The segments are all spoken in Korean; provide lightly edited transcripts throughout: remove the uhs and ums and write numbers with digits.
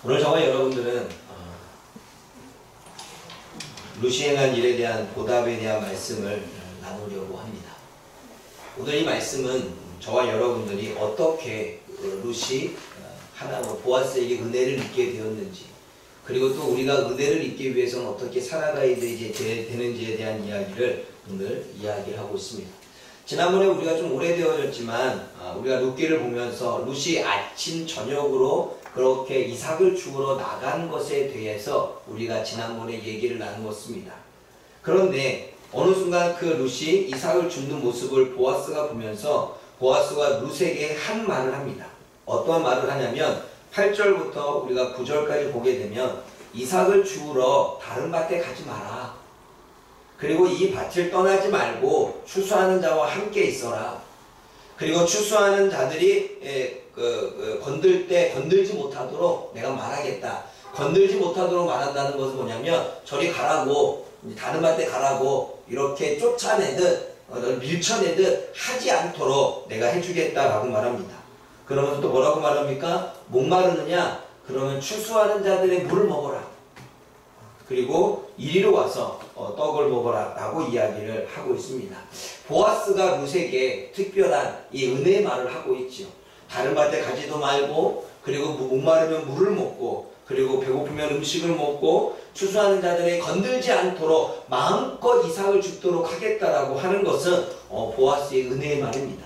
오늘 저와 여러분들은 룻이 행한 일에 대한 보답에 대한 말씀을 나누려고 합니다. 오늘 이 말씀은 저와 여러분들이 어떻게 룻이 하나님 보아스에게 은혜를 입게 되었는지, 그리고 또 우리가 은혜를 입기 위해서는 어떻게 살아가야 되는지에 대한 이야기를 오늘 이야기를 하고 있습니다. 지난번에 우리가 좀 오래되어졌지만 우리가 룻기를 보면서 룻이 아침 저녁으로 그렇게 이삭을 주우러 나간 것에 대해서 우리가 지난번에 얘기를 나누었습니다. 그런데 어느 순간 그 룻이 이삭을 줍는 모습을 보아스가 보면서 보아스가 룻에게 한 말을 합니다. 어떠한 말을 하냐면 8절부터 우리가 9절까지 보게 되면 이삭을 주우러 다른 밭에 가지 마라. 그리고 이 밭을 떠나지 말고 추수하는 자와 함께 있어라. 그리고 추수하는 자들이 건들 때 건들지 못하도록 내가 말하겠다. 건들지 못하도록 말한다는 것은 뭐냐면 저리 가라고, 다른 밭에 가라고 이렇게 쫓아내듯 밀쳐내듯 하지 않도록 내가 해주겠다라고 말합니다. 그러면서 또 뭐라고 말합니까? 목마르느냐? 그러면 추수하는 자들의 물을 먹어라. 그리고 이리로 와서 떡을 먹어라 라고 이야기를 하고 있습니다. 보아스가 룻에게 특별한 이 은혜의 말을 하고 있죠. 다른 밭에 가지도 말고, 그리고 목마르면 물을 먹고, 그리고 배고프면 음식을 먹고, 추수하는 자들에게 건들지 않도록 마음껏 이삭을 줍도록 하겠다라고 하는 것은 보아스의 은혜의 말입니다.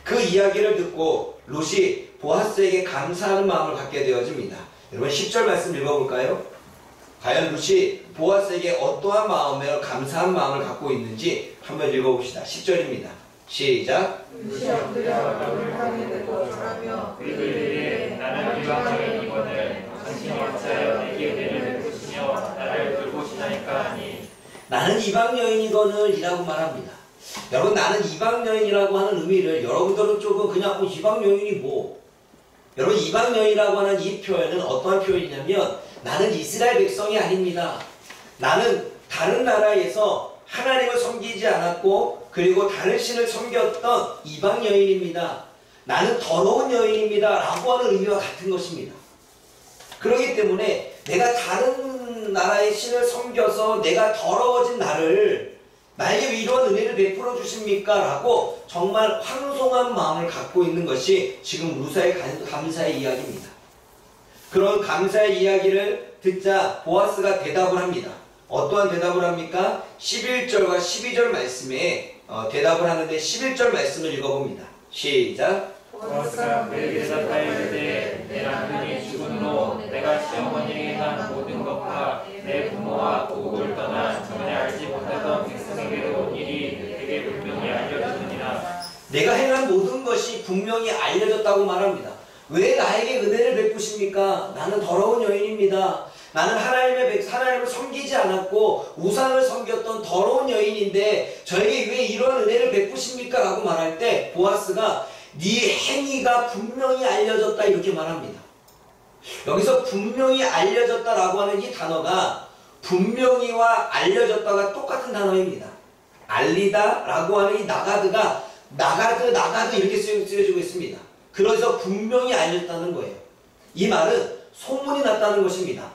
그 이야기를 듣고 룻이 보아스에게 감사하는 마음을 갖게 되어집니다. 여러분 10절 말씀 읽어볼까요? 과연 룻이 보아스에게 어떠한 마음에 감사한 마음을 갖고 있는지 한번 읽어봅시다. 10절입니다. 시작. 룻이 엎드려 너를 향해 대고 절하며 그들에게 나는 이방의 이권을 당신이 어찌하여 내게 은혜를 베푸시며 나를 돌보시나이까 하니. 나는 이방 여인이거늘 이라고 말합니다. 여러분, 나는 이방 여인이라고 하는 의미를 여러분들은 조금 그냥 이방 여인이 뭐, 여러분 이방 여인이라고 하는 이 표현은 어떠한 표현이냐면 나는 이스라엘 백성이 아닙니다. 나는 다른 나라에서 하나님을 섬기지 않았고 그리고 다른 신을 섬겼던 이방 여인입니다. 나는 더러운 여인입니다 라고 하는 의미와 같은 것입니다. 그렇기 때문에 내가 다른 나라의 신을 섬겨서 내가 더러워진 나에게 이러한 은혜를 베풀어 주십니까? 라고 정말 황송한 마음을 갖고 있는 것이 지금 룻의 감사의 이야기입니다. 그런 감사의 이야기를 듣자 보아스가 대답을 합니다. 어떠한 대답을 합니까? 11절과 12절 말씀에 대답을 하는데 11절 말씀을 읽어봅니다. 시작. 보아스가 그에게 대답하여 내 남편이 죽음으로 내가 시어머니에게 한 모든 것과 내 부모와 고국을 떠나 전에 알지 못하던 백성에게로 온 일이 내게 분명히 알려졌느니라. 내가 행한 모든 것이 분명히 알려졌다고 말합니다. 왜 나에게 은혜를 베푸십니까? 나는 더러운 여인입니다. 나는 하나님을 섬기지 않았고 우상을 섬겼던 더러운 여인인데 저에게 왜 이러한 은혜를 베푸십니까? 라고 말할 때 보아스가 네 행위가 분명히 알려졌다 이렇게 말합니다. 여기서 분명히 알려졌다라고 하는 이 단어가 분명히와 알려졌다가 똑같은 단어입니다. 알리다 라고 하는 이 나가드가 나가드 이렇게 쓰여지고 있습니다. 그래서 분명히 알렸다는 거예요. 이 말은 소문이 났다는 것입니다.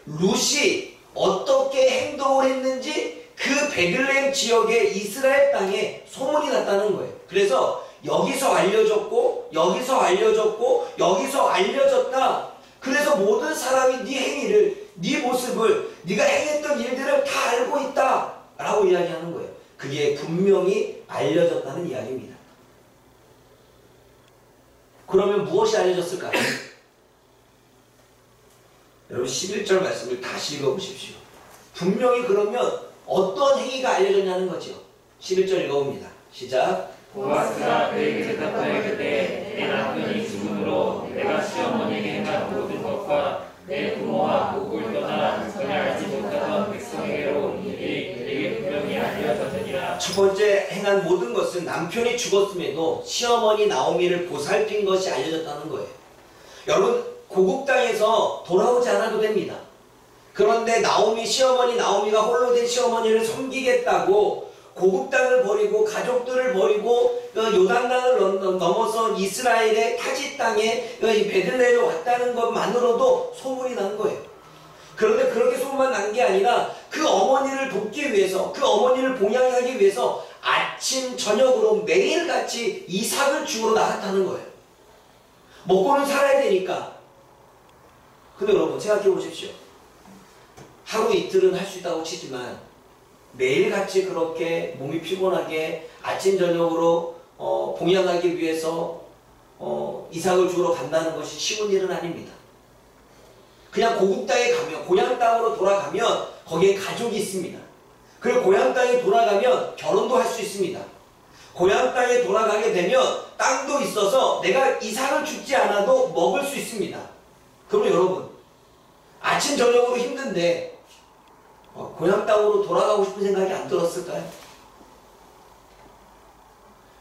룻이 어떻게 행동을 했는지 그 베들레헴 지역의 이스라엘 땅에 소문이 났다는 거예요. 그래서 여기서 알려졌고 여기서 알려졌고 여기서 알려졌다. 그래서 모든 사람이 네 행위를, 네 모습을, 네가 행했던 일들을 다 알고 있다 라고 이야기하는 거예요. 그게 분명히 알려졌다는 이야기입니다. 그러면 무엇이 알려졌을까요? 여러분 11절 말씀을 다시 읽어보십시오. 분명히 그러면 어떤 행위가 알려졌냐는 거죠. 11절 읽어봅니다. 시작. 보아스가 그에게 대답하여 이르되 내 남편이 죽음으로 내가 시어머니에게 행한 모든 것과 내 부모와 고국을 떠나 전에 알지 못하던 백성에게로 온 일이 내게 분명히 알려졌느니라. 첫 번째 행한 모든 것은 남편이 죽었음에도 시어머니 나오미를 보살핀 것이 알려졌다는 거예요. 여러분 고국 땅에서 돌아오지 않아도 됩니다. 그런데 시어머니 나오미가 홀로 된 시어머니를 섬기겠다고 고국 땅을 버리고 가족들을 버리고 요단강을 넘어서 이스라엘의 타지 땅에 베들레헴에 왔다는 것만으로도 소문이 난 거예요. 그런데 그렇게 소문만 난 게 아니라 그 어머니를 돕기 위해서, 그 어머니를 봉양하기 위해서 아침 저녁으로 매일같이 이삭을 주우러 나갔다는 거예요. 먹고는 살아야 되니까. 근데 여러분 생각해 보십시오. 하루 이틀은 할 수 있다고 치지만 매일같이 그렇게 몸이 피곤하게 아침 저녁으로 봉양하기 위해서 이삭을 주우러 간다는 것이 쉬운 일은 아닙니다. 그냥 고국 땅에 가면, 고향 땅으로 돌아가면 거기에 가족이 있습니다. 그리고 고향 땅에 돌아가면 결혼도 할 수 있습니다. 고향 땅에 돌아가게 되면 땅도 있어서 내가 이삭을 줍지 않아도 먹을 수 있습니다. 그럼 여러분 아침 저녁으로 힘든데 고향 땅으로 돌아가고 싶은 생각이 안 들었을까요?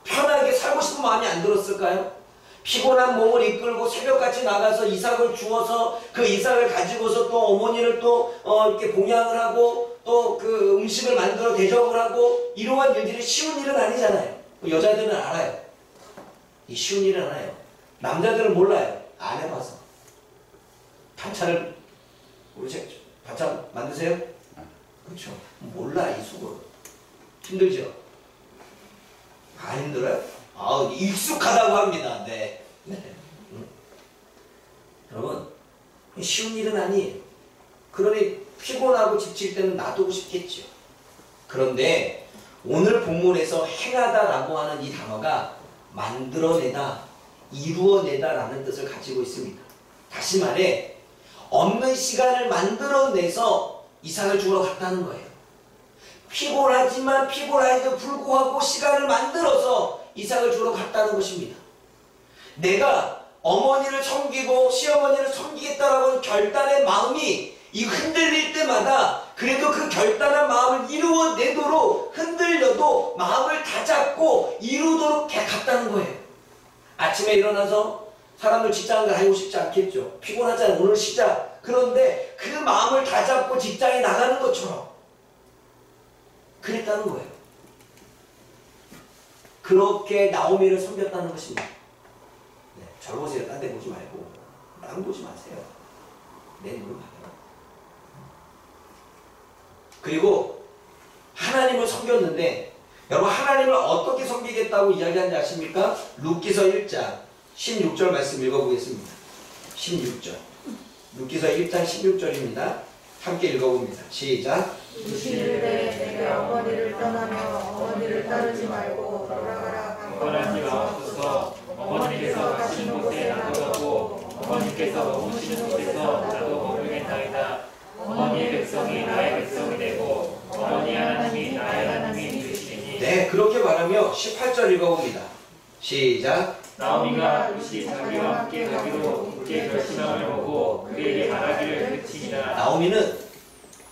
편하게 살고 싶은 마음이 안 들었을까요? 피곤한 몸을 이끌고 새벽같이 나가서 이삭을 주워서 그 이삭을 가지고서 또 어머니를 또 이렇게 봉양을 하고 또 그 음식을 만들어 대접을 하고 이러한 일들이 쉬운 일은 아니잖아요. 여자들은 알아요. 이 쉬운 일은 알아요. 남자들은 몰라요. 안 해봐서. 반찬을 우리 반찬 만드세요? 그렇죠. 몰라 이 속으로. 힘들죠? 안 힘들어요? 익숙하다고 합니다. 네. 여러분 쉬운 일은 아니에요. 그러니 피곤하고 지칠 때는 놔두고 싶겠죠. 그런데 오늘 본문에서 행하다라고 하는 이 단어가 만들어내다, 이루어내다 라는 뜻을 가지고 있습니다. 다시 말해 없는 시간을 만들어내서 이삭을 주우러 갔다는 거예요. 피곤하지만 피곤함에도 불구하고 시간을 만들어서 이삭을 주우러 갔다는 것입니다. 내가 어머니를 섬기고 시어머니를 섬기겠다라고 결단의 마음이 이 흔들릴 때마다 그래도 그 결단한 마음을 이루어내도록 흔들려도 마음을 다잡고 이루도록 갔다는 거예요. 아침에 일어나서 사람들 직장을 가고 싶지 않겠죠. 피곤하잖아요. 오늘 쉬자. 그런데 그 마음을 다잡고 직장에 나가는 것처럼 그랬다는 거예요. 그렇게 나오미를 섬겼다는 것입니다. 네, 절 보세요. 딴 데 보지 말고 남 보지 마세요. 내 눈을 봐요. 그리고 하나님을 섬겼는데 여러분 하나님을 어떻게 섬기겠다고 이야기하는지 아십니까? 룻기서 1장 16절 말씀 읽어보겠습니다. 16절 룻기서 1장 16절입니다. 함께 읽어봅니다. 시작. 이르되 내게 어머니를 떠나며 어머니를 따르지 말고 돌아가라. 강권하지 마옵소서. 어머니께서 가시는 곳에 나도 가고 어머니께서 머무시는 곳에서 나도 머물겠나이다. 어머니의 백성이 나의 백성이 되고 어머니 하나님이 나의 하나님이 되시니. 네, 그렇게 말하며 18절 읽어봅니다. 시작. 나오미가 룻이 자기와 함께 가기로 굳게 결심함을 보고 그에게 말하기를 그치니라. 나오미는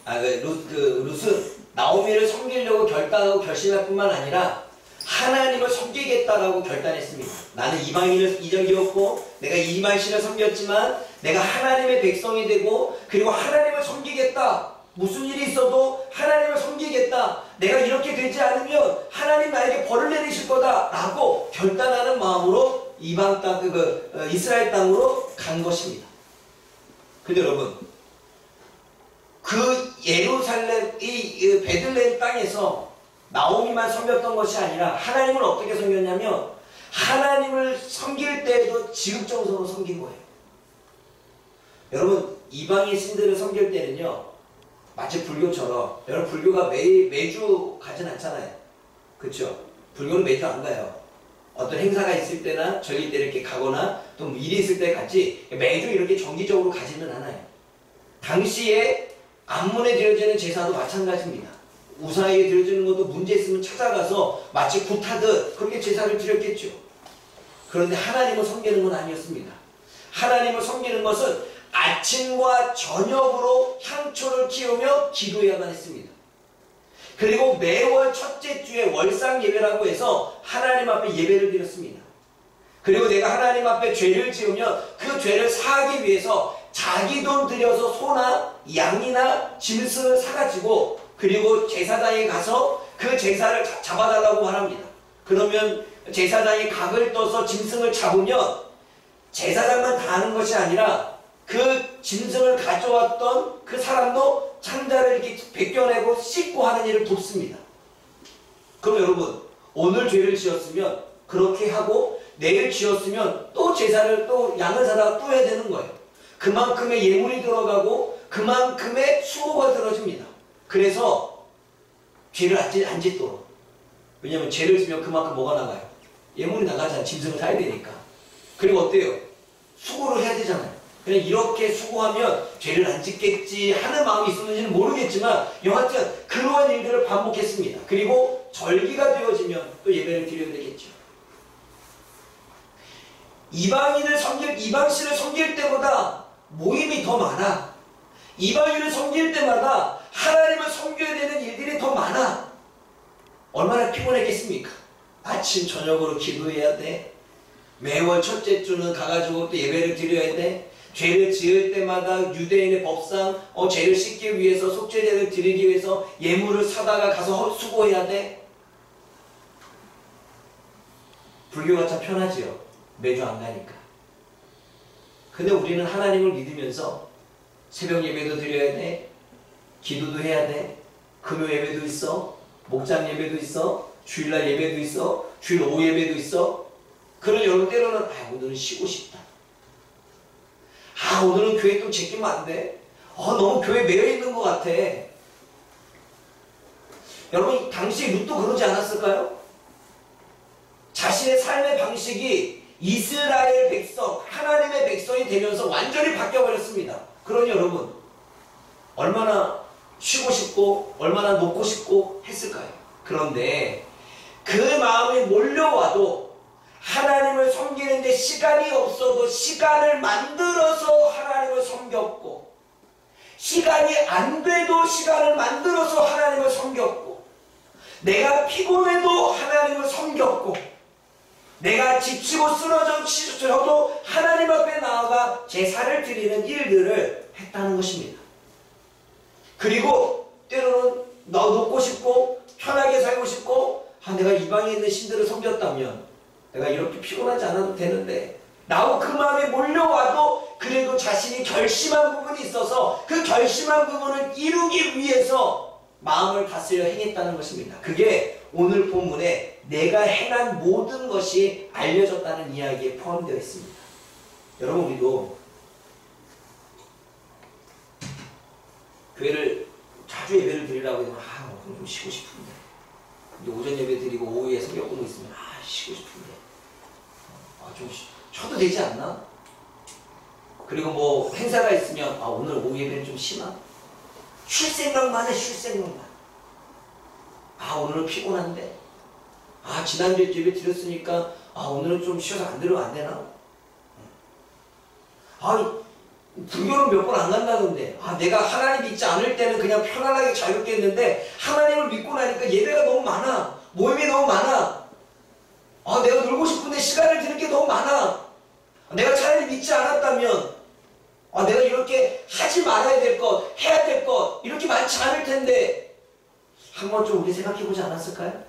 룻은 나오미를 섬기려고 결단하고 결심할 뿐만 아니라 하나님을 섬기겠다라고 결단했습니다. 나는 이방인을 이적이었고 내가 이방신을 섬겼지만 내가 하나님의 백성이 되고 그리고 하나님을 섬기겠다. 무슨 일이 있어도 하나님을 섬기겠다. 내가 이렇게 되지 않으면 하나님 나에게 벌을 내리실 거다 라고 결단하는 마음으로 이방 땅, 이스라엘 땅으로 간 것입니다. 근데 여러분 그 예루살렘 이 베들레헴 땅에서 나오미만 섬겼던 것이 아니라 하나님을 어떻게 섬겼냐면 하나님을 섬길 때에도 지극정성으로 섬긴 거예요. 여러분 이방인 신들을 섬길 때는요 마치 불교처럼 여러분 불교가 매주 가진 않잖아요. 그렇죠? 불교는 매주 안 가요. 어떤 행사가 있을 때나 절기 때 이렇게 가거나 또 일이 있을 때 같이 매주 이렇게 정기적으로 가지는 않아요. 당시에 암문에 드려지는 제사도 마찬가지입니다. 우상에게 드려지는 것도 문제 있으면 찾아가서 마치 굿하듯 그렇게 제사를 드렸겠죠. 그런데 하나님을 섬기는 건 아니었습니다. 하나님을 섬기는 것은 아침과 저녁으로 향초를 키우며 기도해야만 했습니다. 그리고 매월 첫째 주에 월상 예배라고 해서 하나님 앞에 예배를 드렸습니다. 그리고 내가 하나님 앞에 죄를 지으면 그 죄를 사하기 위해서 자기 돈 들여서 소나 양이나 짐승을 사가지고 그리고 제사장에 가서 그 제사를 잡아달라고 말합니다. 그러면 제사장이 각을 떠서 짐승을 잡으면 제사장만 다 하는 것이 아니라 그 짐승을 가져왔던 그 사람도 창자를 이렇게 벗겨내고 씻고 하는 일을 돕습니다. 그럼 여러분, 오늘 죄를 지었으면 그렇게 하고 내일 지었으면 또 제사를 또 양을 사다가 또 해야 되는 거예요. 그만큼의 예물이 들어가고 그만큼의 수고가 들어집니다. 그래서 죄를 안 짓도록. 왜냐하면 죄를 지면 그만큼 뭐가 나가요? 예물이 나가잖아요. 짐승을 사야 되니까. 그리고 어때요? 수고를 해야 되잖아요. 그냥 이렇게 수고하면 죄를 안 짓겠지 하는 마음이 있었는지는 모르겠지만 여하튼 그러한 일들을 반복했습니다. 그리고 절기가 되어지면 또 예배를 드려야 되겠죠. 이방신을 섬길 때보다 모임이 더 많아. 이방인을 섬길 때마다 하나님을 섬겨야 되는 일들이 더 많아. 얼마나 피곤했겠습니까? 아침 저녁으로 기도해야 돼. 매월 첫째 주는 가가지고 또 예배를 드려야 돼. 죄를 지을 때마다 유대인의 법상 죄를 씻기 위해서 속죄제를 드리기 위해서 예물을 사다가 가서 수고해야 돼. 불교가 참 편하지요. 매주 안 가니까. 근데 우리는 하나님을 믿으면서 새벽 예배도 드려야 돼. 기도도 해야 돼. 금요 예배도 있어. 목장 예배도 있어. 주일날 예배도 있어. 주일 오후 예배도 있어. 그런 여러분 때로는 오늘은 쉬고 싶다. 오늘은 교회 좀 제끼면 안 돼. 너무 교회 매여있는 것 같아. 여러분 당시 룻도 그러지 않았을까요? 자신의 삶의 방식이 이스라엘 백성, 하나님의 백성이 되면서 완전히 바뀌어버렸습니다. 그러니 여러분 얼마나 쉬고 싶고 얼마나 놓고 싶고 했을까요? 그런데 그 마음이 몰려와도 하나님을 섬기는데 시간이 없어도 시간을 만들어서 하나님을 섬겼고, 시간이 안 돼도 시간을 만들어서 하나님을 섬겼고, 내가 피곤해도 하나님을 섬겼고, 내가 지치고 쓰러져도 하나님 앞에 나아가 제사를 드리는 일들을 했다는 것입니다. 그리고 때로는 나 놓고 싶고 편하게 살고 싶고 내가 이방에 있는 신들을 섬겼다면 내가 이렇게 피곤하지 않아도 되는데 나고 그 마음이 몰려와도 그래도 자신이 결심한 부분이 있어서 그 결심한 부분을 이루기 위해서 마음을 다스려 행했다는 것입니다. 그게 오늘 본문에 내가 행한 모든 것이 알려졌다는 이야기에 포함되어 있습니다. 여러분 우리도 교회를 자주 예배를 드리려고 하면 오늘 좀 쉬고 싶은데, 근데 오전 예배 드리고 오후에 성경 공부 있으면 쉬고 싶은데 좀 쉬어도 되지 않나? 그리고 뭐 행사가 있으면 오늘 오후 예배는 좀 쉬나? 쉴 생각만 해. 쉴 생각만. 오늘은 피곤한데 지난주에 예배 드렸으니까 오늘은 좀 쉬어서 안 들으면 안 되나? 불교는 몇 번 안 간다던데 내가 하나님 믿지 않을 때는 그냥 편안하게 자유롭게 했는데 하나님을 믿고 나니까 예배가 너무 많아. 모임이 너무 많아. 내가 놀고 싶은데 시간을 드릴 게 너무 많아. 내가 차라리 믿지 않았다면 내가 이렇게 하지 말아야 될 것, 해야 될 것 이렇게 많지 않을 텐데 한 번쯤 우리 생각해보지 않았을까요?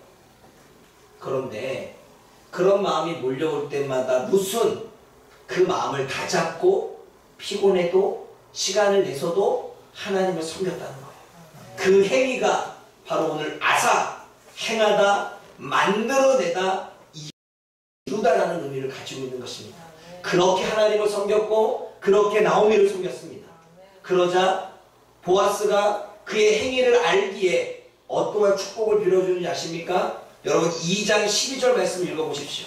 그런데 그런 마음이 몰려올 때마다 무슨 그 마음을 다잡고 피곤해도 시간을 내서도 하나님을 섬겼다는 거예요. 그 행위가 바로 오늘 아사, 행하다, 만들어내다, 이루다라는 의미를 가지고 있는 것입니다. 그렇게 하나님을 섬겼고 그렇게 나오미를 섬겼습니다. 그러자 보아스가 그의 행위를 알기에 어떠한 축복을 빌어주는지 아십니까? 여러분 2장 12절 말씀을 읽어보십시오.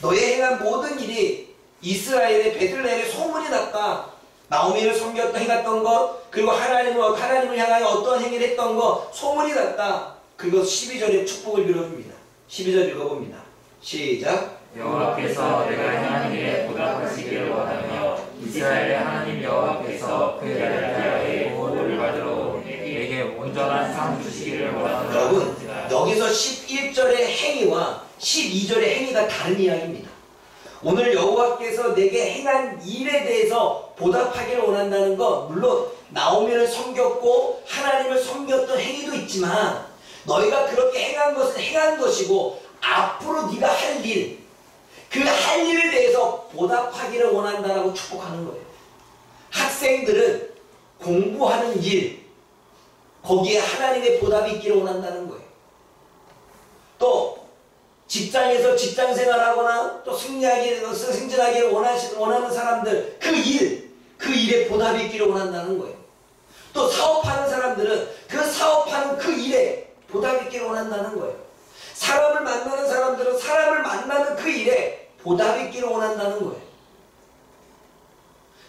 너의 행한 모든 일이 이스라엘의 베들레헴에 소문이 났다. 나오미를 섬겼다 행했던 것, 그리고 하나님을 향하여 어떤 행위를 했던 것 소문이 났다. 그리고 12절에 축복을 빌어줍니다. 12절 읽어봅니다. 시작. 여호와께서 내가 행한 일에 보답하시기를 원하며 이스라엘의 하나님 여호와께서 그 야다야의 보호를 받으러 내게 온전한 상 주시기를 원하노라. 여러분 여기서 11절의 행위와 12절의 행위가 다른 이야기입니다. 오늘 여호와께서 내게 행한 일에 대해서 보답하기를 원한다는 것, 물론 나오미를 섬겼고 하나님을 섬겼던 행위도 있지만 너희가 그렇게 행한 것은 행한 것이고 앞으로 네가 할 일, 그 할 일에 대해서 보답하기를 원한다라고 축복하는 거예요. 학생들은 공부하는 일, 거기에 하나님의 보답이 있기를 원한다는 거예요. 또 직장에서 직장 생활하거나 또 승진하기를 원하는 사람들, 그 일에 보답이 있기를 원한다는 거예요. 또 사업하는 사람들은 그 사업하는 그 일에 보답이 있기를 원한다는 거예요. 사람을 만나는 사람들은 사람을 만나는 그 일에 보답이 있기를 원한다는 거예요.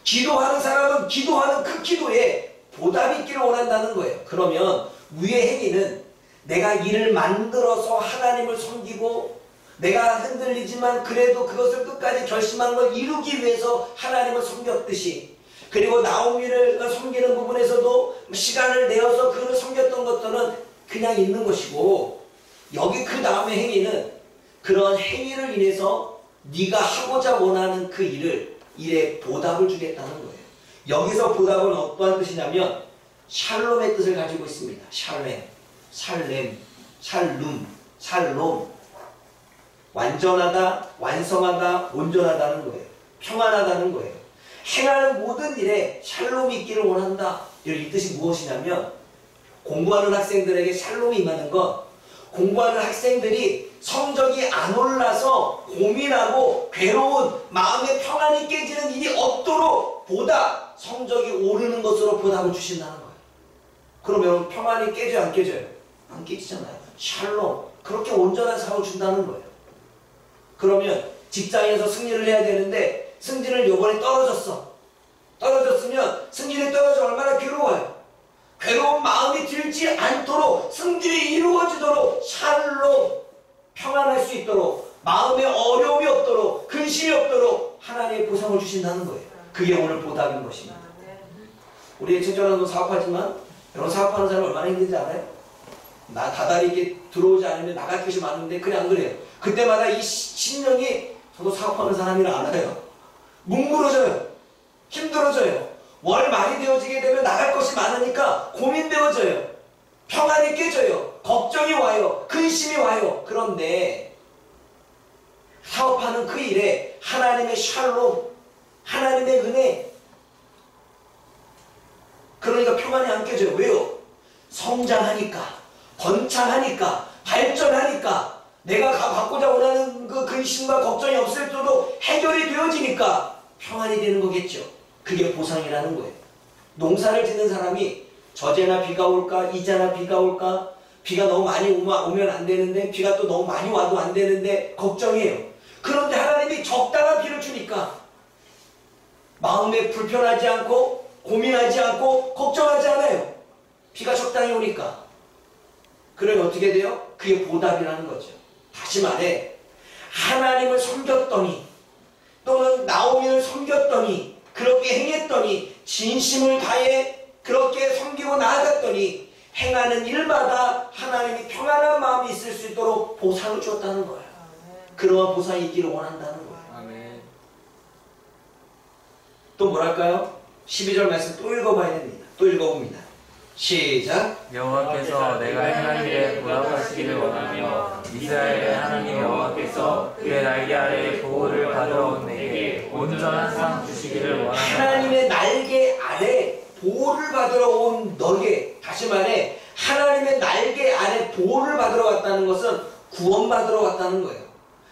기도하는 사람은 기도하는 그 기도에 보답이 있기를 원한다는 거예요. 그러면 위의 행위는 내가 일을 만들어서 하나님을 섬기고 내가 흔들리지만 그래도 그것을 끝까지 결심한 걸 이루기 위해서 하나님을 섬겼듯이, 그리고 나오미를 섬기는 부분에서도 시간을 내어서 그를 섬겼던 것들은 그냥 있는 것이고, 여기 그 다음의 행위는 그런 행위를 인해서 네가 하고자 원하는 그 일에 보답을 주겠다는 거예요. 여기서 보답은 어떠한 뜻이냐면 샬롬의 뜻을 가지고 있습니다. 샬롬. 완전하다, 완성하다, 온전하다는 거예요. 평안하다는 거예요. 행하는 모든 일에 샬롬이 있기를 원한다. 이 뜻이 무엇이냐면, 공부하는 학생들에게 샬롬이 임하는 건 공부하는 학생들이 성적이 안 올라서 고민하고 괴로운 마음의 평안이 깨지는 일이 없도록 보다 성적이 오르는 것으로 보답을 주신다는 거예요. 그러면 평안이 깨져요, 안 깨져요? 안 깨지잖아요. 샬롬, 그렇게 온전한 삶을 준다는 거예요. 그러면 직장에서 승리를 해야 되는데 승진을 요번에 떨어졌으면 승진이 떨어져 얼마나 괴로워요. 괴로운 마음이 들지 않도록 승진이 이루어지도록 샬롬, 평안할 수 있도록, 마음에 어려움이 없도록, 근심이 없도록 하나님의 보상을 주신다는 거예요. 그게 오늘 보답인 것입니다. 우리 친절한도 사업하지만 여러분, 사업하는 사람 얼마나 힘든지 알아요? 다달이 이렇게 들어오지 않으면 나갈 것이 많은데 그래 안 그래요? 그때마다 이 심령이, 저도 사업하는 사람이라 알아요. 뭉그러져요. 힘들어져요. 월 말이 되어지게 되면 나갈 것이 많으니까 고민되어져요. 평안이 깨져요. 걱정이 와요. 근심이 와요. 그런데 사업하는 그 일에 하나님의 샬롬, 하나님의 은혜, 그러니까 평안이 안 깨져요. 왜요? 성장하니까, 번창하니까, 발전하니까, 내가 갖고자 원하는 그 근심과 걱정이 없을 때도 해결이 되어지니까 평안이 되는 거겠죠. 그게 보상이라는 거예요. 농사를 짓는 사람이 저제나 비가 올까, 이자나 비가 올까, 비가 너무 많이 오면 안 되는데 비가 또 너무 많이 와도 안 되는데 걱정이에요. 그런데 하나님이 적당한 비를 주니까 마음에 불편하지 않고 고민하지 않고 걱정하지 않아요. 비가 적당히 오니까. 그러면 어떻게 돼요? 그게 보답이라는 거죠. 다시 말해, 하나님을 섬겼더니 또는 나오미를 섬겼더니 그렇게 행했더니 진심을 다해 그렇게 섬기고 나아갔더니 행하는 일마다 하나님이 평안한 마음이 있을 수 있도록 보상을 주었다는 거예요. 그러한 보상이 있기를 원한다는 거예요. 아멘. 또 뭐랄까요? 12절 말씀 또 읽어봐야 됩니다. 또 읽어봅니다. 시작. 여호와께서 내가 행한 일에 보답하시기를 원하며 이스라엘의 하나님 여호와께서 그의 날개 아래 보호를 받으러 온 내게 온전한 상 주시기를 원하노라. 하나님의 날개 아래 보호를 받으러 온 너에게, 다시 말해 하나님의 날개 아래 보호를 받으러 왔다는 것은 구원받으러 왔다는 거예요.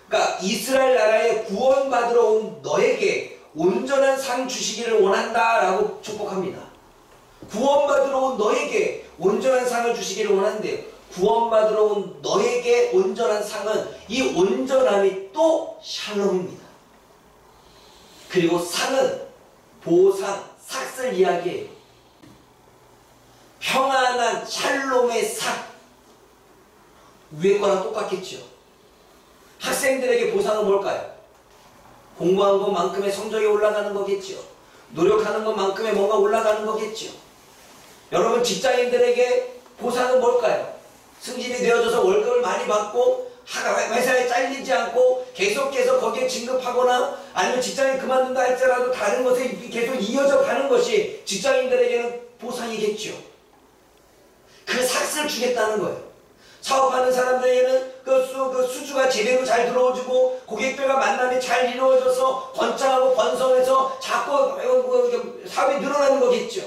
그러니까 이스라엘 나라에 구원받으러 온 너에게 온전한 상 주시기를 원한다라고 축복합니다. 구원받으러 온 너에게 온전한 상을 주시기를 원하는데요. 구원받으러 온 너에게 온전한 상은, 이 온전함이 또 샬롬입니다. 그리고 상은 보상, 삭을 이야기해요. 평안한 샬롬의 삭. 위에 거랑 똑같겠죠. 학생들에게 보상은 뭘까요? 공부한 것만큼의 성적이 올라가는 거겠죠. 노력하는 것만큼의 뭔가 올라가는 거겠죠. 여러분, 직장인들에게 보상은 뭘까요? 승진이 되어져서 월급을 많이 받고 회사에 잘리지 않고 계속해서 거기에 진급하거나 아니면 직장을 그만둔다 할지라도 다른 것에 계속 이어져 가는 것이 직장인들에게는 보상이겠죠. 그 삭스를 주겠다는 거예요. 사업하는 사람들에게는 그 수주가 제대로 잘 들어오고 고객들과 만남이 잘 이루어져서 번창하고 번성해서 자꾸 사업이 늘어나는 거겠죠.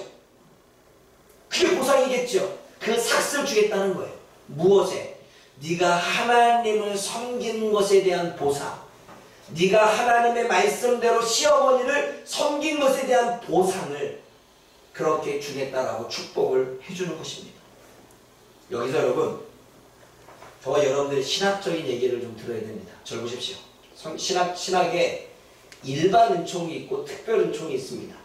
그게 보상이겠죠. 그 삭스를 주겠다는 거예요. 무엇에? 네가 하나님을 섬긴 것에 대한 보상, 네가 하나님의 말씀대로 시어머니를 섬긴 것에 대한 보상을 그렇게 주겠다라고 축복을 해주는 것입니다. 여기서 여러분, 저와 여러분들이 신학적인 얘기를 좀 들어야 됩니다. 절 보십시오. 신학에 일반 은총이 있고 특별 은총이 있습니다.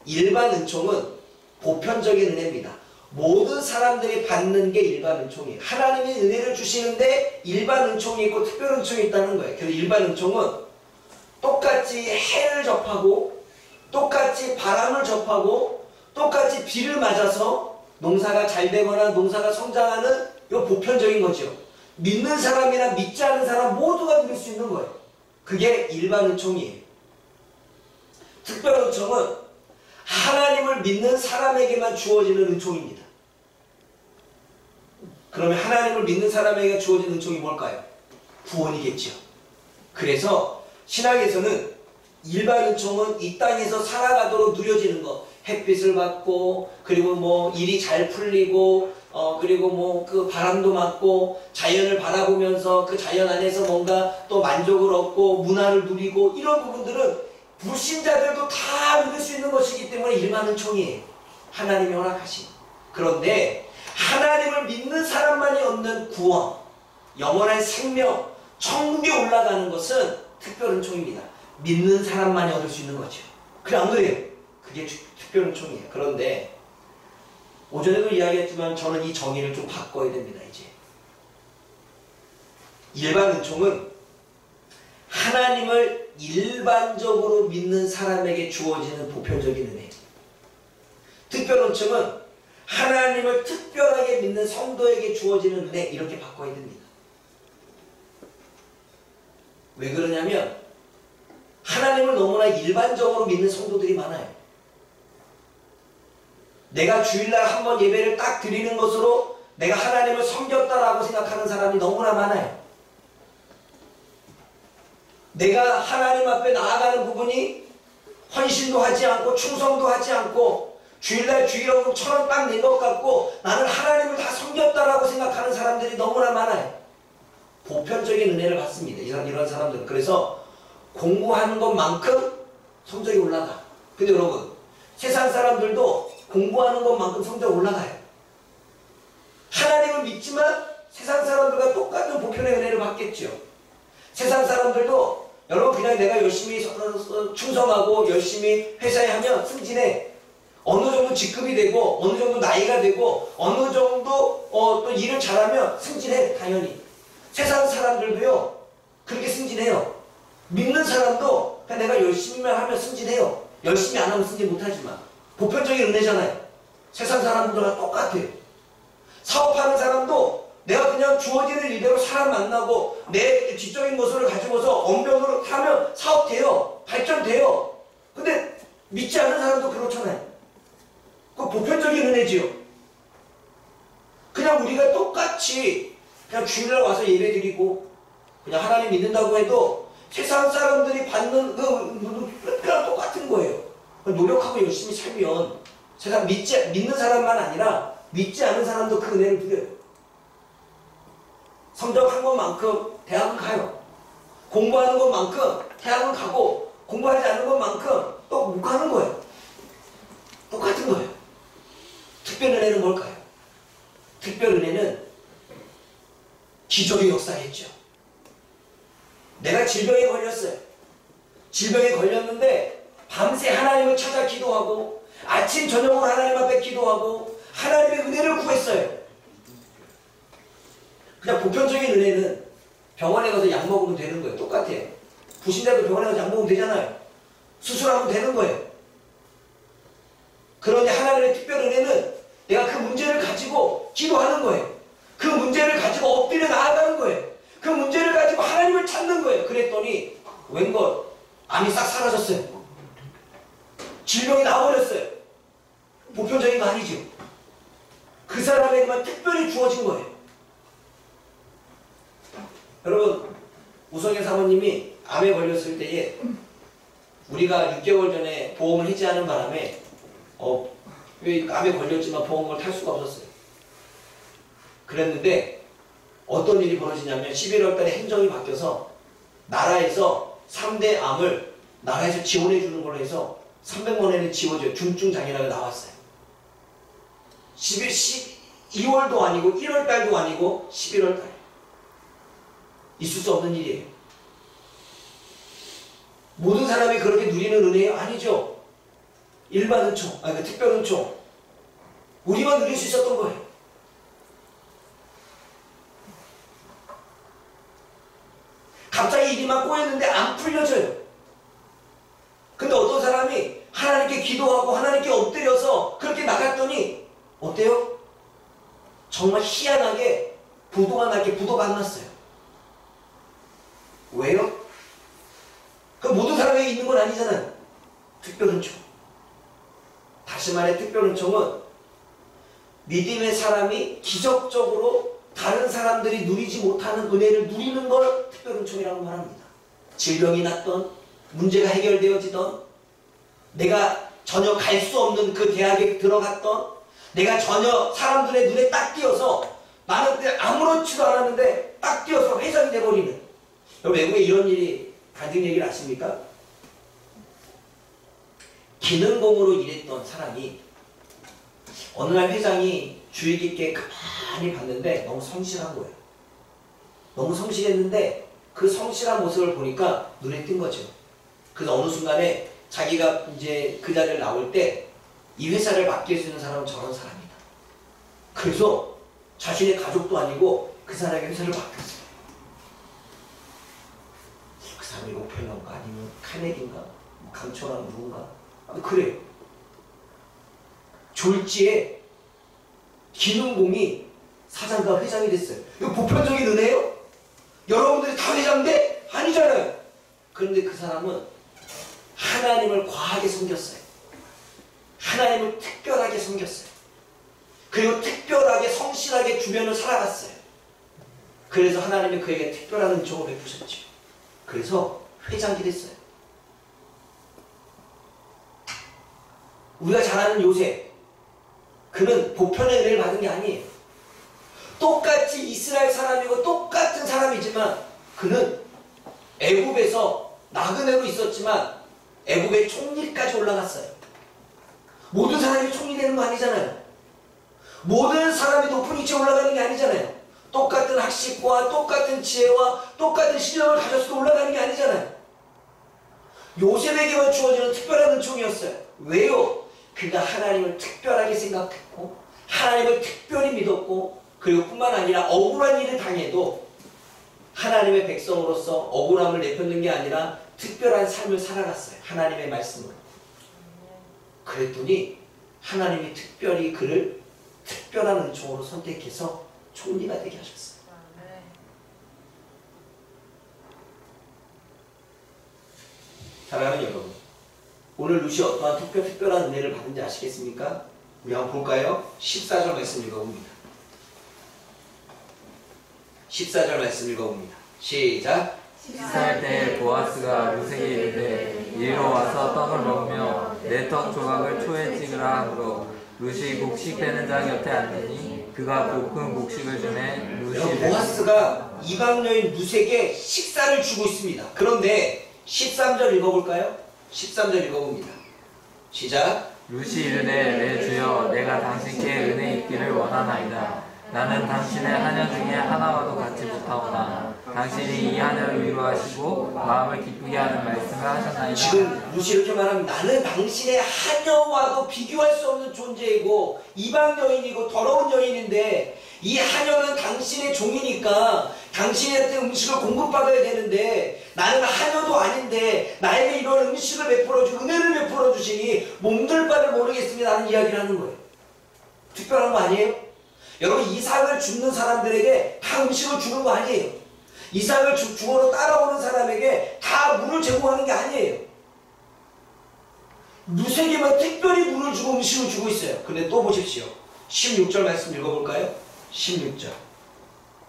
일반 은총은 보편적인 은혜입니다. 모든 사람들이 받는 게 일반 은총이에요. 하나님이 은혜를 주시는데 일반 은총이 있고 특별 은총이 있다는 거예요. 그래서 일반 은총은 똑같이 해를 접하고 똑같이 바람을 접하고 똑같이 비를 맞아서 농사가 잘 되거나 농사가 성장하는 이거 보편적인 거죠. 믿는 사람이나 믿지 않는 사람 모두가 누릴 수 있는 거예요. 그게 일반 은총이에요. 특별 은총은 하나님을 믿는 사람에게만 주어지는 은총입니다. 그러면 하나님을 믿는 사람에게 주어진 은총이 뭘까요? 구원이겠죠. 그래서 신학에서는 일반 은총은 이 땅에서 살아가도록 누려지는 것, 햇빛을 받고 그리고 뭐 일이 잘 풀리고 그리고 뭐 그 바람도 맞고 자연을 바라보면서 그 자연 안에서 뭔가 또 만족을 얻고 문화를 누리고 이런 부분들은 불신자들도 다 누릴 수 있는 것이기 때문에 일반 은총이에요. 하나님이 허락하신. 그런데 하나님을 믿는 사람만이 얻는 구원, 영원한 생명, 천국에 올라가는 것은 특별 은총입니다. 믿는 사람만이 얻을 수 있는 거죠. 그래 안 그래요? 그게 특별 은총이에요. 그런데 오전에도 이야기했지만 저는 이 정의를 좀 바꿔야 됩니다. 이제 일반 은총은 하나님을 일반적으로 믿는 사람에게 주어지는 보편적인 은혜. 특별 은총은 하나님을 특별하게 믿는 성도에게 주어지는 은혜. 이렇게 바꿔야 됩니다. 왜 그러냐면 하나님을 너무나 일반적으로 믿는 성도들이 많아요. 내가 주일날 한번 예배를 딱 드리는 것으로 내가 하나님을 섬겼다라고 생각하는 사람이 너무나 많아요. 내가 하나님 앞에 나아가는 부분이 헌신도 하지 않고 충성도 하지 않고 주일날 주일원금 1,000원 딱 낸 것 같고 나는 하나님을 다 섬겼다라고 생각하는 사람들이 너무나 많아요. 보편적인 은혜를 받습니다. 이런 사람들은. 그래서 공부하는 것만큼 성적이 올라가. 근데 여러분, 세상 사람들도 공부하는 것만큼 성적이 올라가요. 하나님을 믿지만 세상 사람들과 똑같은 보편의 은혜를 받겠죠. 세상 사람들도 여러분 그냥 내가 열심히 충성하고 열심히 회사에 하면 승진해. 어느 정도 직급이 되고 어느 정도 나이가 되고 어느 정도 또 일을 잘하면 승진해. 당연히. 세상 사람들도요 그렇게 승진해요. 믿는 사람도 그냥 내가 열심히만 하면 승진해요. 열심히 안 하면 승진 못하지만 보편적인 은혜잖아요. 세상 사람들과 똑같아요. 사업하는 사람도 내가 그냥 주어지는 일대로 사람 만나고 내 지적인 모습을 가지고서 언변으로 하면 사업돼요. 발전돼요. 근데 믿지 않는 사람도 그렇잖아요. 그 보편적인 은혜지요. 그냥 우리가 똑같이 그냥 주일날 와서 예배 드리고 그냥 하나님 믿는다고 해도 세상 사람들이 받는 그랑 똑같은 거예요. 노력하고 열심히 살면 세상 믿는 사람만 아니라 믿지 않은 사람도 그 은혜를 누려요. 성적한 것만큼 대학은 가요. 공부하는 것만큼 대학은 가고 공부하지 않는 것만큼 또 못 가는 거예요. 똑같은 거예요. 특별 은혜는 뭘까요? 특별 은혜는 기적의 역사겠죠. 내가 질병에 걸렸어요. 질병에 걸렸는데 밤새 하나님을 찾아 기도하고 아침 저녁으로 하나님 앞에 기도하고 하나님의 은혜를 구했어요. 그냥 보편적인 은혜는 병원에 가서 약 먹으면 되는 거예요. 똑같아요. 부신자도 병원에 가서 약 먹으면 되잖아요. 수술하면 되는 거예요. 그런데 하나님의 특별 은혜는 내가 그 문제를 가지고 기도하는 거예요. 그 문제를 가지고 엎드려 나아가는 거예요. 그 문제를 가지고 하나님을 찾는 거예요. 그랬더니 웬걸 암이 싹 사라졌어요. 질병이 나와버렸어요. 보편적인 거 아니죠. 그 사람에게만 특별히 주어진 거예요. 여러분, 우성의 사모님이 암에 걸렸을 때에 우리가 6개월 전에 보험을 해지하는 바람에 왜 암에 걸렸지만 보험을 탈 수가 없었어요. 그랬는데 어떤 일이 벌어지냐면 11월 달에 행정이 바뀌어서 나라에서 3대 암을 나라에서 지원해 주는 걸로 해서 300만 원을 지워줘요. 중증 장애라고 나왔어요. 12월도 아니고 1월 달도 아니고 11월 달. 있을 수 없는 일이에요. 모든 사람이 그렇게 누리는 은혜예요? 아니죠. 일반 은총, 특별 은총. 우리만 누릴 수 있었던 거예요. 갑자기 일이 막 꼬였는데 안 풀려져요. 근데 어떤 사람이 하나님께 기도하고 하나님께 엎드려서 그렇게 나갔더니 어때요? 정말 희한하게 부도가 나게 부도가 안 났어요. 왜요? 그 모든 사람에게 있는 건 아니잖아요. 특별은총. 다시 말해 특별은총은 믿음의 사람이 기적적으로 다른 사람들이 누리지 못하는 은혜를 누리는 걸 특별은총이라고 말합니다. 질병이 났던, 문제가 해결되어지던, 내가 전혀 갈 수 없는 그 대학에 들어갔던, 내가 전혀 사람들의 눈에 딱 띄어서 나는 그때 아무렇지도 않았는데 딱 띄어서 회장이 돼버리는. 여러분, 외국에 이런 일이 간증 얘기를 아십니까? 기능공으로 일했던 사람이 어느 날 회장이 주의 깊게 가만히 봤는데 너무 성실한 거예요. 너무 성실했는데 그 성실한 모습을 보니까 눈에 띈 거죠. 그래서 어느 순간에 자기가 이제 그 자리를 나올 때 이 회사를 맡길 수 있는 사람은 저런 사람이다. 그래서 자신의 가족도 아니고 그 사람에게 회사를 맡겼어요. 그 사람이 로펠러인가 아니면 카네기인가 감초랑 누군가 그래요. 졸지에 기능공이 사장과 회장이 됐어요. 이거 보편적인 은혜예요? 여러분들이 다 회장 돼? 아니잖아요. 그런데 그 사람은 하나님을 과하게 섬겼어요. 하나님을 특별하게 섬겼어요. 그리고 특별하게 성실하게 주변을 살아갔어요. 그래서 하나님이 그에게 특별한 은총을 베푸셨죠. 그래서 회장이 됐어요. 우리가 잘 아는 요셉, 그는 보편의 은혜를 받은 게 아니에요. 똑같이 이스라엘 사람이고 똑같은 사람이지만 그는 애굽에서 나그네로 있었지만 애굽의 총리까지 올라갔어요. 모든 사람이 총리 되는 거 아니잖아요. 모든 사람이 높은 위치에 올라가는 게 아니잖아요. 똑같은 학식과 똑같은 지혜와 똑같은 실력을 가졌어도 올라가는 게 아니잖아요. 요셉에게만 주어지는 특별한 은총이었어요. 왜요? 그가 하나님을 특별하게 생각했고 하나님을 특별히 믿었고 그리고 뿐만 아니라 억울한 일을 당해도 하나님의 백성으로서 억울함을 내쫓는 게 아니라 특별한 삶을 살아갔어요. 하나님의 말씀으로. 그랬더니 하나님이 특별히 그를 특별한 은총으로 선택해서 총리가 되게 하셨어요. 사랑하는 여러분, 오늘 루시 어떠한 특별한 은혜를 받은지 아시겠습니까? 우리 한번 볼까요? 14절 말씀 읽어봅니다. 14절 말씀 읽어봅니다. 시작. 식사할 때 보아스가 루세게 이르되 이리로 와서 떡을 먹으며 내 떡 조각을 초에 찍으라 하므로 루시 곡식되는 자 곁에 앉으니 그가 볶은 곡식을 주매 루시 보아스가 이방 여인 루세에게 식사를 주고 있습니다. 그런데 13절 읽어볼까요? 13절 읽어봅니다. 시작. 루시 이르되 내 주여 내가 당신께 은혜 있기를 원하나이다. 나는 당신의 하녀 중에 하나와도 같이 못하오나 당신이 이 하녀를 위로하시고 마음을 기쁘게 하는 말씀을 하셨나이다. 지금 루시 이렇게 말합니다. 나는 당신의 하녀와도 비교할 수 없는 존재이고 이방 여인이고 더러운 여인인데 이 하녀는 당신의 종이니까 당신한테 음식을 공급받아야 되는데 나는 하녀도 아닌데 나에게 이런 음식을 베풀어주고 은혜를 베풀어 주시니 몸둘 바를 모르겠습니다 하는 이야기를 하는 거예요. 특별한 거 아니에요? 여러분, 이삭을 줍는 사람들에게 다 음식을 주는 거 아니에요. 이삭을 죽어로 따라오는 사람에게 다 물을 제공하는 게 아니에요. 룻에게만 특별히 물을 주고 음식을 주고 있어요. 근데 또 보십시오. 16절 말씀 읽어볼까요? 16절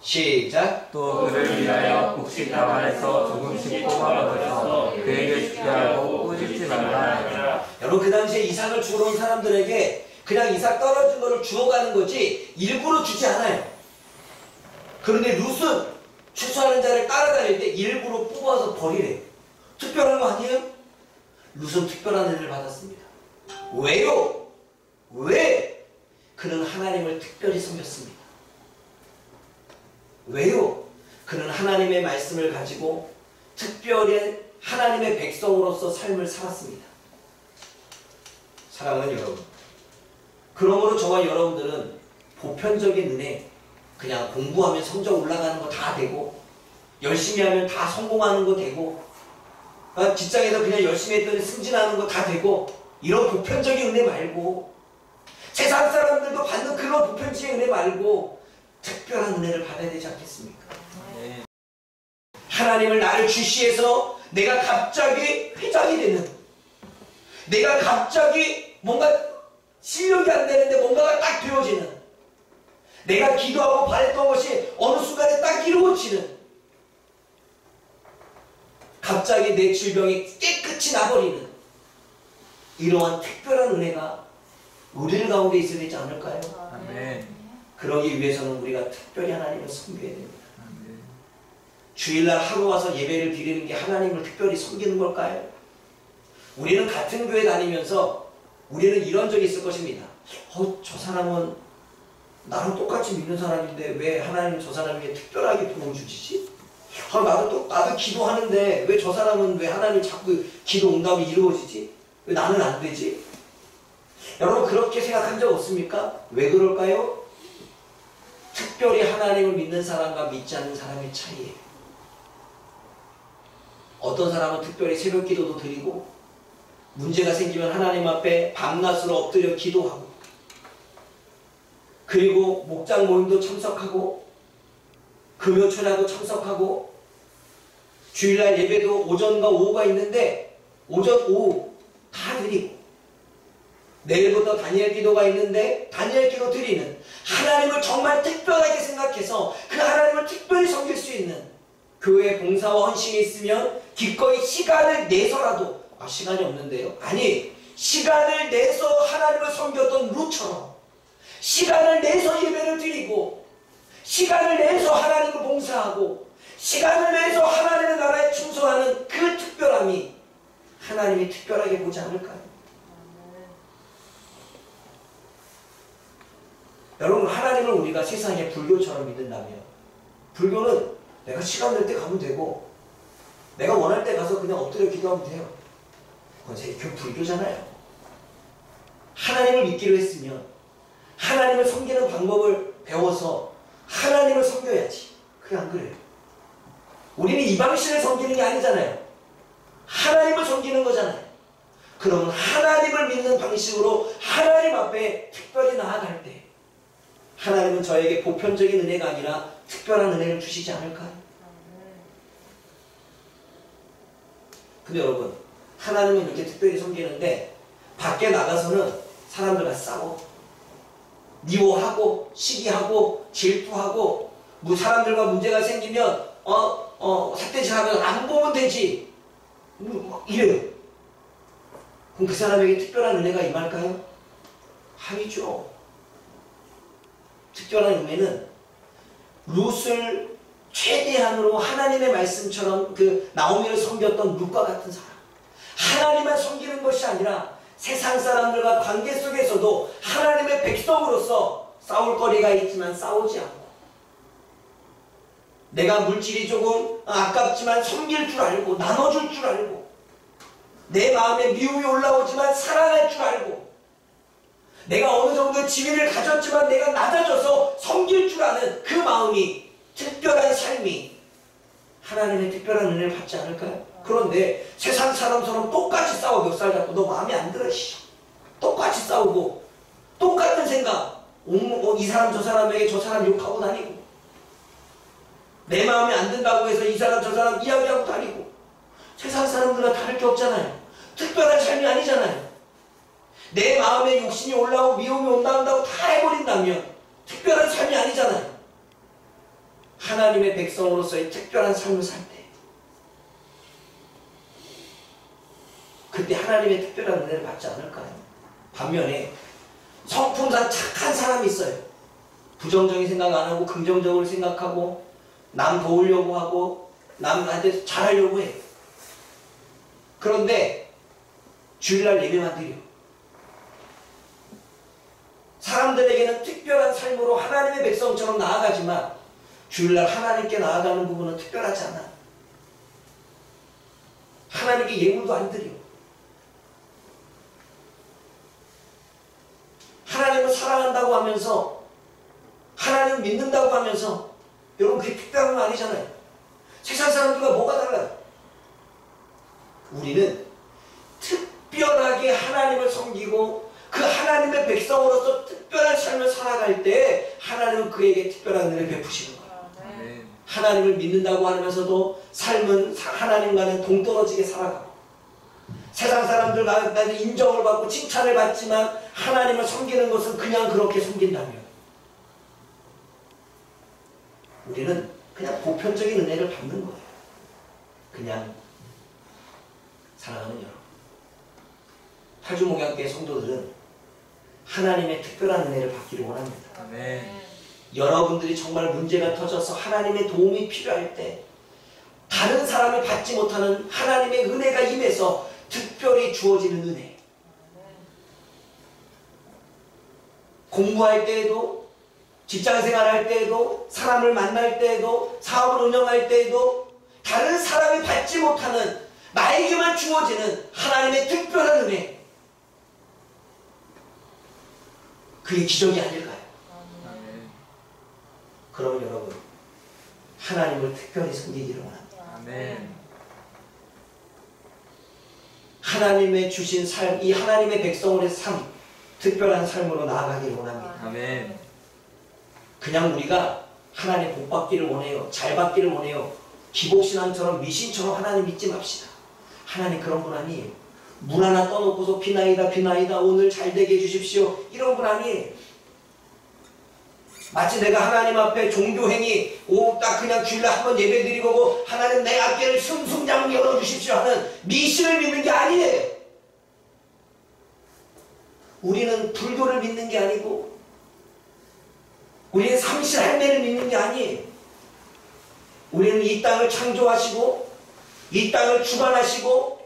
시작. 또 그를 위하여 곡식 다발에서 조금씩 뽑아버려서 그에게 주게 하고 꾸짖지 말라 하니라. 여러분, 그 당시에 이삭을 주러 온 사람들에게 그냥 이삭 떨어진 거를 주워가는 거지 일부러 주지 않아요. 그런데 룻은 추수하는 자를 따라다닐 때 일부러 뽑아서 버리래요. 특별한 거 아니에요? 룻은 특별한 은혜를 받았습니다. 왜요? 왜? 그는 하나님을 특별히 섬겼습니다. 왜요? 그는 하나님의 말씀을 가지고 특별히 하나님의 백성으로서 삶을 살았습니다. 사랑하는 여러분, 그러므로 저와 여러분들은 보편적인 은혜, 그냥 공부하면 성적 올라가는 거 다 되고, 열심히 하면 다 성공하는 거 되고, 직장에서 그냥 열심히 했더니 승진하는 거 다 되고, 이런 보편적인 은혜 말고, 세상 사람들도 받는 그런 보편적인 은혜 말고 특별한 은혜를 받아야 되지 않겠습니까? 네. 하나님을 나를 주시해서 내가 갑자기 회장이 되는, 내가 갑자기 뭔가 실력이 안 되는데 뭔가가 딱 되어지는, 내가 기도하고 바랬던 것이 어느 순간에 딱 이루어지는, 갑자기 내 질병이 깨끗이 나버리는 이러한 특별한 은혜가 우리 가운데 있어야 되지 않을까요? 아멘. 그러기 위해서는 우리가 특별히 하나님을 섬겨야 됩니다. 아멘. 주일날 하루 와서 예배를 드리는 게 하나님을 특별히 섬기는 걸까요? 우리는 같은 교회 다니면서 우리는 이런 적이 있을 것입니다. 저 사람은 나랑 똑같이 믿는 사람인데 왜 하나님은 저 사람에게 특별하게 도움을 주시지? 나도 기도하는데 왜 저 사람은 왜 하나님 자꾸 기도 응답이 이루어지지? 왜 나는 안 되지? 여러분, 그렇게 생각한 적 없습니까? 왜 그럴까요? 특별히 하나님을 믿는 사람과 믿지 않는 사람의 차이예요. 어떤 사람은 특별히 새벽 기도도 드리고 문제가 생기면 하나님 앞에 밤낮으로 엎드려 기도하고, 그리고 목장 모임도 참석하고 금요철야도 참석하고, 주일날 예배도 오전과 오후가 있는데 오전 오후 다 드리고, 내일부터 다니엘 기도가 있는데 다니엘 기도 드리는, 하나님을 정말 특별하게 생각해서 그 하나님을 특별히 섬길 수 있는 교회 봉사와 헌신이 있으면 기꺼이 시간을 내서라도, 시간이 없는데요? 아니, 시간을 내서 하나님을 섬겼던 룻처럼 시간을 내서 예배를 드리고, 시간을 내서 하나님을 봉사하고, 시간을 내서 하나님의 나라에 충성하는 그 특별함이 하나님이 특별하게 보지 않을까요? 여러분, 하나님을 우리가 세상의 불교처럼 믿는다면, 불교는 내가 시간 낼 때 가면 되고 내가 원할 때 가서 그냥 엎드려 기도하면 돼요. 그건 불교잖아요. 하나님을 믿기로 했으면 하나님을 섬기는 방법을 배워서 하나님을 섬겨야지. 그래, 안 그래요? 우리는 이 방식을 섬기는 게 아니잖아요. 하나님을 섬기는 거잖아요. 그러면 하나님을 믿는 방식으로 하나님 앞에 특별히 나아갈 때 하나님은 저에게 보편적인 은혜가 아니라 특별한 은혜를 주시지 않을까요? 근데 여러분, 하나님은 이렇게 특별히 섬기는데 밖에 나가서는 사람들과 싸워, 미워하고 시기하고 질투하고, 사람들과 문제가 생기면 삿대질하면 안 보면 되지, 이래요. 그럼 그 사람에게 특별한 은혜가 임할까요? 아니죠. 특별한 은혜는 룻을 최대한으로 하나님의 말씀처럼 나오미를 섬겼던 룻과 같은 사람, 하나님만 섬기는 것이 아니라 세상 사람들과 관계 속에서도 하나님의 백성으로서 싸울 거리가 있지만 싸우지 않고, 내가 물질이 조금 아깝지만 섬길 줄 알고 나눠줄 줄 알고, 내 마음에 미움이 올라오지만 사랑할 줄 알고, 내가 어느 정도의 지위를 가졌지만 내가 낮아져서 섬길 줄 아는 그 마음이, 특별한 삶이 하나님의 특별한 은혜를 받지 않을까요? 그런데 세상 사람처럼 똑같이 싸워 멱살 잡고 너 마음에 안 들어, 똑같이 싸우고 똑같은 생각, 이 사람 저 사람에게 저 사람 욕하고 다니고, 내 마음에 안 든다고 해서 이 사람 저 사람 이야기하고 다니고, 세상 사람들과 다를 게 없잖아요. 특별한 삶이 아니잖아요. 내 마음에 욕심이 올라오고 미움이 온다고 다 해버린다면 특별한 삶이 아니잖아요. 하나님의 백성으로서의 특별한 삶을 살 때, 그때 하나님의 특별한 은혜를 받지 않을까요? 반면에 성품상 착한 사람이 있어요. 부정적인 생각 안 하고 긍정적으로 생각하고 남 도우려고 하고 남한테 잘하려고 해요. 그런데 주일날 예배만 드려. 사람들에게는 특별한 삶으로 하나님의 백성처럼 나아가지만 주일날 하나님께 나아가는 부분은 특별하지 않아. 하나님께 예물도 안 드려. 하나님을 사랑한다고 하면서, 하나님을 믿는다고 하면서, 여러분 그게 특별한 건 아니잖아요. 세상 사람들과 뭐가 달라요? 우리는 특별하게 하나님을 섬기고 그 하나님의 백성으로서 특별한 삶을 살아갈 때 하나님은 그에게 특별한 은혜를 베푸시는 거예요. 하나님을 믿는다고 하면서도 삶은 하나님과는 동떨어지게 살아가고, 세상 사람들과 인정을 받고 칭찬을 받지만 하나님을 섬기는 것은 그냥 그렇게 섬긴다면 우리는 그냥 보편적인 은혜를 받는 거예요. 그냥. 사랑하는 여러분, 탈주목양교회 성도들은 하나님의 특별한 은혜를 받기를 원합니다. 아멘. 여러분들이 정말 문제가 터져서 하나님의 도움이 필요할 때 다른 사람이 받지 못하는 하나님의 은혜가 임해서 특별히 주어지는 은혜. 공부할 때에도, 직장생활 할 때에도, 사람을 만날 때에도, 사업을 운영할 때에도 다른 사람이 받지 못하는 나에게만 주어지는 하나님의 특별한 은혜. 그게 기적이 아닐까요? 그러면 여러분, 하나님을 특별히 섬기기를 원합니다. 아멘. 하나님의 주신 삶, 이 하나님의 백성으로의 삶, 특별한 삶으로 나아가기를 원합니다. 아멘. 그냥 우리가 하나님 복 받기를 원해요. 잘 받기를 원해요. 기복신앙처럼 미신처럼 하나님 믿지 맙시다. 하나님 그런 분 아니에요. 물 하나 떠놓고서 비나이다 비나이다 오늘 잘되게 해주십시오, 이런 분 아니에요. 마치 내가 하나님 앞에 종교행위 딱 그냥 주일날 한번 예배드리고 하나님 내 앞길을 승승장 열어주십시오 하는 미신을 믿는 게 아니에요. 우리는 불교를 믿는 게 아니고 우리는 삼실할매를 믿는 게 아니에요. 우리는 이 땅을 창조하시고 이 땅을 주관하시고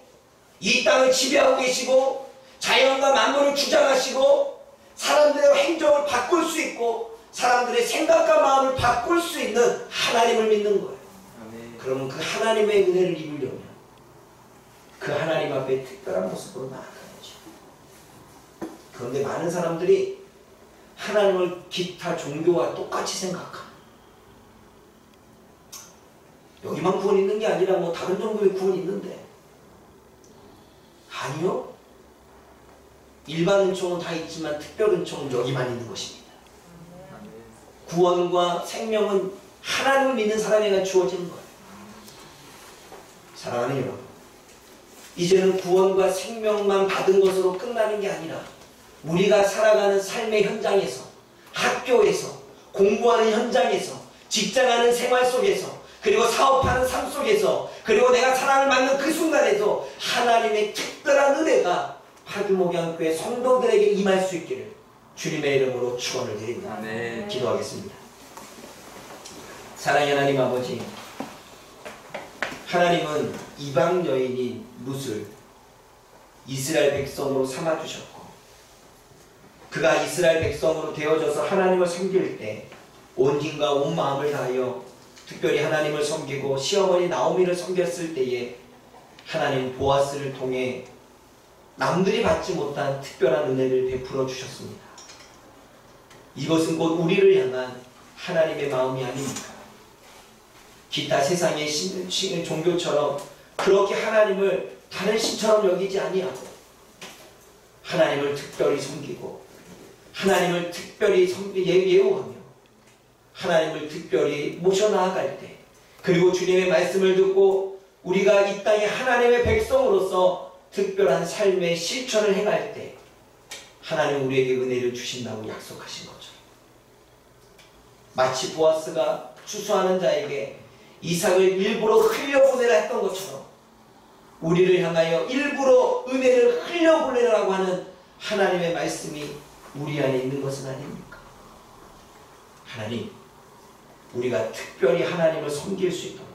이 땅을 지배하고 계시고 자연과 만물을 주장하시고 사람들의 행정을 바꿀 수 있고 사람들의 생각과 마음을 바꿀 수 있는 하나님을 믿는 거예요. 아멘. 그러면 그 하나님의 은혜를 입으려면 그 하나님 앞에 특별한 모습으로 나아가야죠. 그런데 많은 사람들이 하나님을 기타 종교와 똑같이 생각합니다. 여기만 구원 있는 게 아니라 뭐 다른 종교에 구원 있는데, 아니요. 일반 은총은 다 있지만 특별 은총은 여기만 있는 것입니다. 구원과 생명은 하나님을 믿는 사람에게 주어지는 거예요. 사랑하는 여러분, 이제는 구원과 생명만 받은 것으로 끝나는 게 아니라 우리가 살아가는 삶의 현장에서, 학교에서, 공부하는 현장에서, 직장하는 생활 속에서, 그리고 사업하는 삶 속에서, 그리고 내가 사랑을 받는 그 순간에서 하나님의 특별한 은혜가 파주목양교회 성도들에게 임할 수 있기를 주님의 이름으로 축원을 드립니다. 아멘. 기도하겠습니다. 사랑의 하나님 아버지, 하나님은 이방 여인인 룻을 이스라엘 백성으로 삼아주셨고 그가 이스라엘 백성으로 되어져서 하나님을 섬길 때 온 힘과 온 마음을 다하여 특별히 하나님을 섬기고 시어머니 나오미를 섬겼을 때에 하나님 보아스를 통해 남들이 받지 못한 특별한 은혜를 베풀어 주셨습니다. 이것은 곧 우리를 향한 하나님의 마음이 아닙니까? 기타 세상의 종교처럼 그렇게 하나님을 다른 신처럼 여기지 아니하고 하나님을 특별히 섬기고 하나님을 특별히 예우하며 하나님을 특별히 모셔나아갈 때, 그리고 주님의 말씀을 듣고 우리가 이 땅에 하나님의 백성으로서 특별한 삶의 실천을 행할 때 하나님 우리에게 은혜를 주신다고 약속하신 것처럼 마치 보아스가 추수하는 자에게 이삭을 일부러 흘려보내라 했던 것처럼 우리를 향하여 일부러 은혜를 흘려보내라고 하는 하나님의 말씀이 우리 안에 있는 것은 아닙니까? 하나님, 우리가 특별히 하나님을 섬길 수 있도록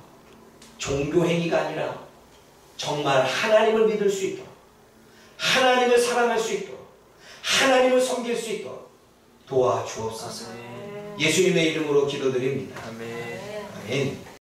종교행위가 아니라 정말 하나님을 믿을 수 있도록 하나님을 사랑할 수 있도록 하나님을 섬길 수 있도록 도와주옵소서. 예수님의 이름으로 기도드립니다. 아멘. 아멘.